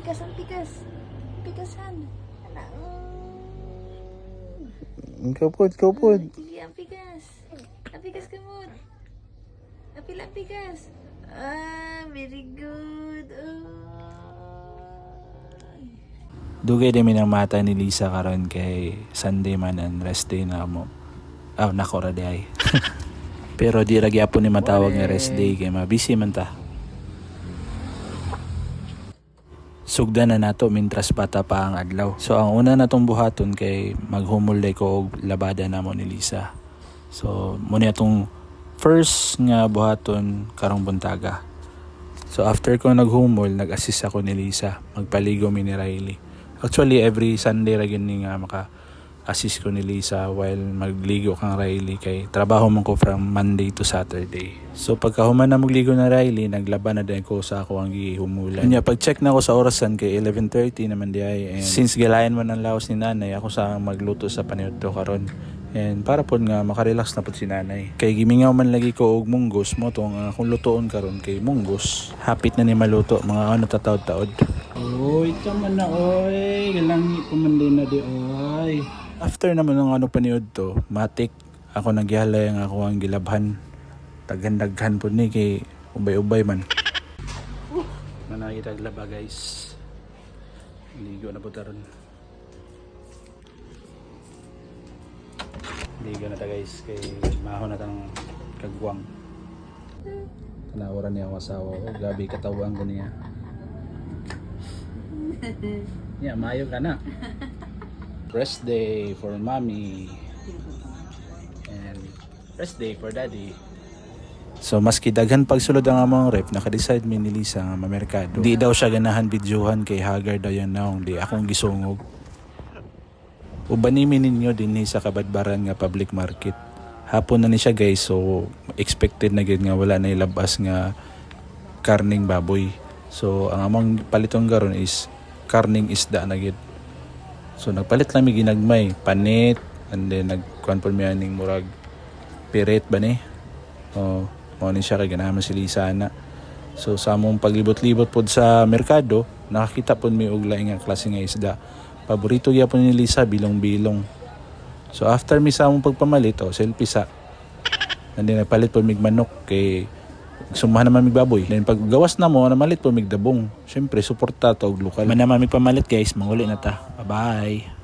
pikas, ang pikas. Pikasan. Kapod, kapod. Sige, ang pikas. Ang pikas kamot. Apil ang pikas. Ah, very good. Dugay din ang mata ni Lisa karon kay Sunday man and rest day na mo. Nako ra di ay. Pero di ra gyapon ni matawag nga rest day kay mabisi man ta. Sugdan na nato mintras bata pa ang adlaw. So ang una natong buhaton kay maghumol day ko og labada namo ni Lisa. So muna atong first nga buhaton karong buntaga. So after ko naghumol, nag-assist ako ni Lisa. Magpaligo mi ni Riley. Actually every Sunday ra gyud ni nga maka-assist ko ni Lisa while magligo kang Riley kay trabaho man ko from Monday to Saturday. So pagkahuman na magligo na Riley, naglaban na din ko sa ako ang gihumulan. Nya pag-check na ako sa orasan kay 11:30 naman di ay, and since galayan man ang lawas ni nanay, ako sa magluto sa paniudto karon. And para pod nga makarelax na pod si nanay. Kay gimingaw man lagi ko og munggos mo tong akong lutoon karon kay munggos. Hapit na ni maluto mga tataod-taod. Oy, tama na oy. Galangi ko man din na di oy. After naman ng paniud to, matik ako nagyalay ang ako ang gilabhan. Taghandaghan po ni kay ubay-ubay man. Manakita glaba guys. Ligo na po taron. Ligo na ta guys kay mahon na tang kagwang. Tanawaran niya ako asawa ko. Gabi katawang ko niya. Yeah, mayo ka na. Rest day for mommy. And rest day for daddy. So maski daghan pagsulod ang among rep, naka-decide mi ni Lisa nga mamerkado. Di daw siya ganahan videohan kay haggard daw yan naong di akong gisungog. Ubanimin ninyo din sa Kabadbaran nga public market. Hapon na ni siya guys, so expected na gid nga wala na ilabas nga karning baboy. So ang among paliton garon is karning isda na gid. So nagpalit lang mi ginagmay, panit, and then nagkuan po mi aning murag piret ba ni? Mo ni siya kay ganahan si Lisa na. So sa among paglibot-libot pod sa merkado, nakakita pod mi og laing nga klase nga isda. Paborito gyapon ni Lisa bilong-bilong. So after mi sa among pagpamalit, selfie sa. And then nagpalit po mig manok kay sumahan naman mig baboy. Then pag gawas na mo, namalit po mig dabong. Syempre suporta to og lokal. Man naman mig pamalit guys, manguli na ta. Bye-bye.